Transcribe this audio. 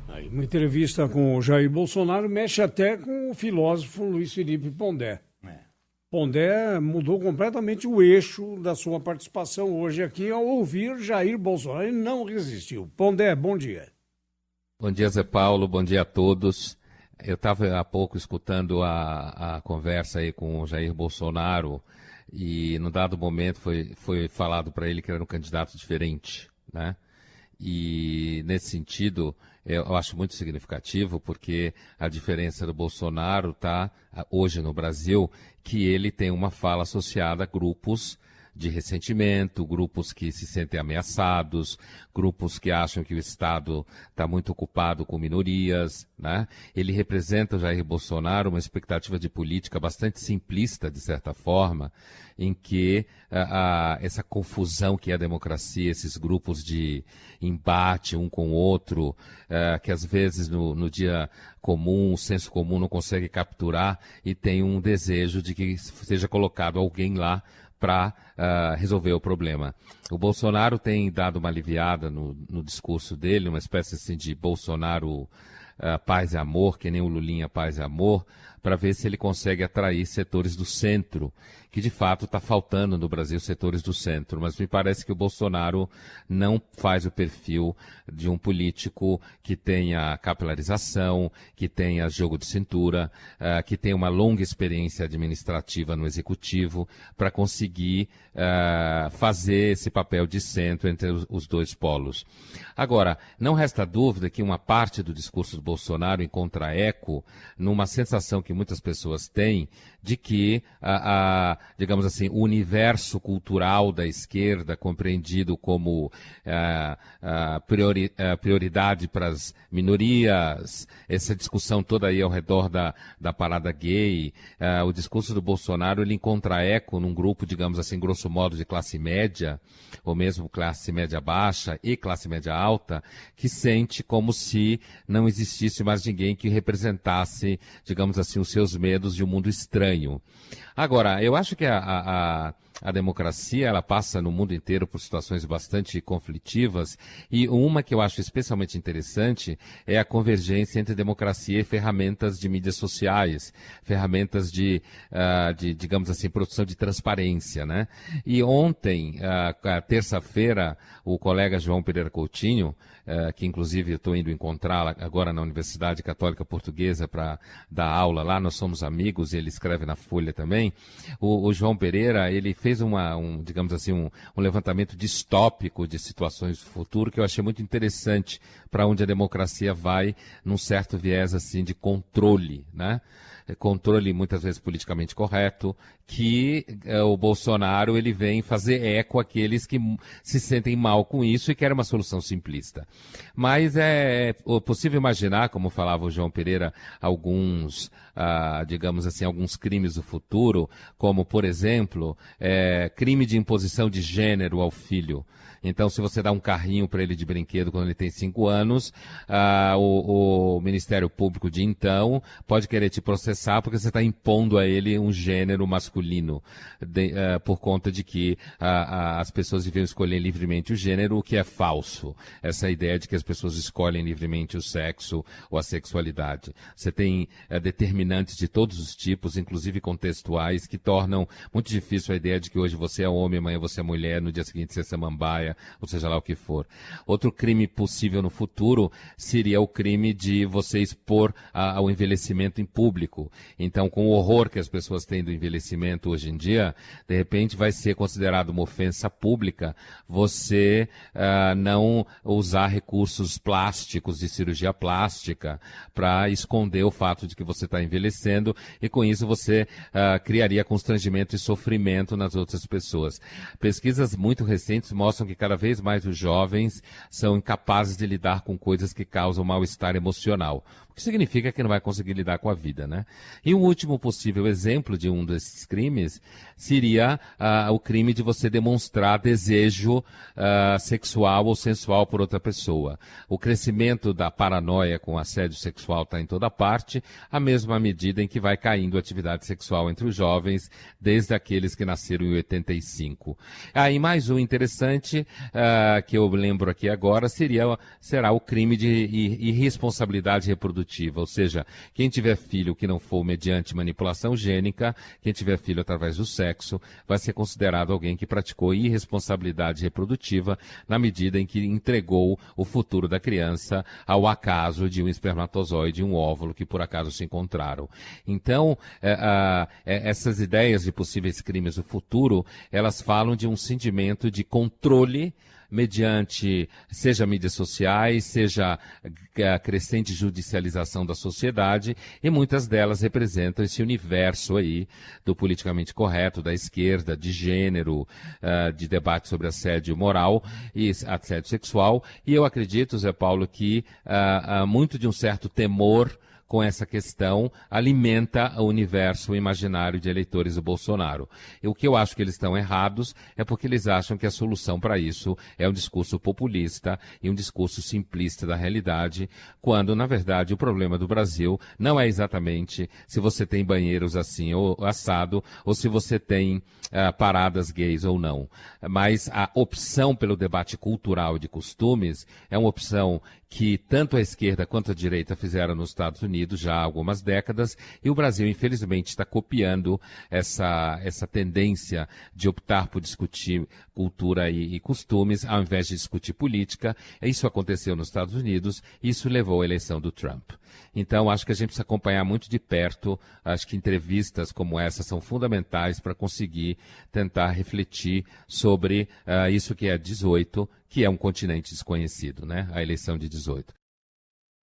Aí, uma entrevista com o Jair Bolsonaro mexe até com o filósofo Luiz Felipe Pondé. Pondé mudou completamente o eixo da sua participação hoje aqui ao ouvir Jair Bolsonaro. Ele não resistiu. Pondé, bom dia. Bom dia, Zé Paulo. Bom dia a todos. Eu estava há pouco escutando a conversa aí com o Jair Bolsonaro e, num dado momento, foi falado para ele que era um candidato diferente, né? E, nesse sentido, eu acho muito significativo, porque a diferença do Bolsonaro está, hoje no Brasil, que ele tem uma fala associada a grupos de ressentimento, grupos que se sentem ameaçados, grupos que acham que o Estado está muito ocupado com minorias, né? Ele representa, o Jair Bolsonaro, uma expectativa de política bastante simplista, de certa forma, em que essa confusão que é a democracia, esses grupos de embate um com o outro, que às vezes no dia comum, o senso comum não consegue capturar e tem um desejo de que seja colocado alguém lá para resolver o problema. O Bolsonaro tem dado uma aliviada no discurso dele, uma espécie assim, de Bolsonaro paz e amor, que nem o Lulinha paz e amor, para ver se ele consegue atrair setores do centro, que de fato está faltando no Brasil setores do centro. Mas me parece que o Bolsonaro não faz o perfil de um político que tenha capilarização, que tenha jogo de cintura, que tenha uma longa experiência administrativa no executivo, para conseguir fazer esse papel de centro entre os dois polos. Agora, não resta dúvida que uma parte do discurso do Bolsonaro encontra eco numa sensação que muitas pessoas têm de que, digamos assim, o universo cultural da esquerda, compreendido como prioridade para as minorias, essa discussão toda aí ao redor da parada gay, o discurso do Bolsonaro, ele encontra eco num grupo, digamos assim, grosso modo, de classe média, ou mesmo classe média baixa e classe média alta, que sente como se não existisse mais ninguém que representasse, digamos assim, os seus medos de um mundo estranho. Agora, eu acho que a democracia, ela passa no mundo inteiro por situações bastante conflitivas, e uma que eu acho especialmente interessante é a convergência entre democracia e ferramentas de mídias sociais, ferramentas de digamos assim, produção de transparência, né? E ontem, terça-feira, o colega João Pereira Coutinho, que inclusive eu estou indo encontrá-la agora na Universidade Católica Portuguesa para dar aula lá, nós somos amigos, ele escreve na Folha também. O João Pereira, ele fez digamos assim, um levantamento distópico de situações do futuro que eu achei muito interessante, para onde a democracia vai num certo viés assim de controle, né? Controle muitas vezes politicamente correto, que o Bolsonaro ele vem fazer eco àqueles que se sentem mal com isso e querem uma solução simplista. Mas é possível imaginar, como falava o João Pereira, alguns, digamos assim, alguns crimes do futuro, como, por exemplo, crime de imposição de gênero ao filho. Então, se você dá um carrinho para ele de brinquedo quando ele tem 5 anos, o Ministério Público de então pode querer te processar porque você está impondo a ele um gênero masculino, por conta de que as pessoas deviam escolher livremente o gênero, o que é falso. Essa ideia de que as pessoas escolhem livremente o sexo ou a sexualidade. Você tem determinantes de todos os tipos, inclusive contextuais, que tornam muito difícil a ideia de que hoje você é homem, amanhã você é mulher, no dia seguinte você é samambaia, ou seja lá o que for. Outro crime possível no futuro seria o crime de você expor ao envelhecimento em público. Então, com o horror que as pessoas têm do envelhecimento hoje em dia, de repente vai ser considerado uma ofensa pública você não usar recursos plásticos de cirurgia plástica para esconder o fato de que você está envelhecendo, e com isso você criaria constrangimento e sofrimento nas outras pessoas. Pesquisas muito recentes mostram que cada vez mais os jovens são incapazes de lidar com coisas que causam mal-estar emocional, o que significa que não vai conseguir lidar com a vida, né? E um último possível exemplo de um desses crimes seria o crime de você demonstrar desejo sexual ou sensual por outra pessoa. O crescimento da paranoia com assédio sexual está em toda parte, à mesma medida em que vai caindo a atividade sexual entre os jovens, desde aqueles que nasceram em 85. E mais um interessante que eu lembro aqui agora será o crime de irresponsabilidade reprodutiva, ou seja, quem tiver filho que não for mediante manipulação gênica, quem tiver filho através do sexo, vai ser considerado alguém que praticou irresponsabilidade reprodutiva na medida em que entregou o futuro da criança ao acaso de um espermatozoide e um óvulo que por acaso se encontraram. Então, essas ideias de possíveis crimes do futuro, elas falam de um sentimento de controle mediante, seja mídias sociais, seja a crescente judicialização da sociedade, e muitas delas representam esse universo aí do politicamente correto, da esquerda, de gênero, de debate sobre assédio moral e assédio sexual, e eu acredito, Zé Paulo, que muito de um certo temor com essa questão alimenta o universo imaginário de eleitores do Bolsonaro. E o que eu acho que eles estão errados é porque eles acham que a solução para isso é um discurso populista e um discurso simplista da realidade, quando, na verdade, o problema do Brasil não é exatamente se você tem banheiros assim ou assado, ou se você tem paradas gays ou não. Mas a opção pelo debate cultural de costumes é uma opção que tanto a esquerda quanto a direita fizeram nos Estados Unidos já há algumas décadas, e o Brasil, infelizmente, está copiando essa tendência de optar por discutir cultura e costumes, ao invés de discutir política. Isso aconteceu nos Estados Unidos, e isso levou à eleição do Trump. Então, acho que a gente precisa acompanhar muito de perto, acho que entrevistas como essa são fundamentais para conseguir tentar refletir sobre isso que é 18, que é um continente desconhecido, né? A eleição de 18.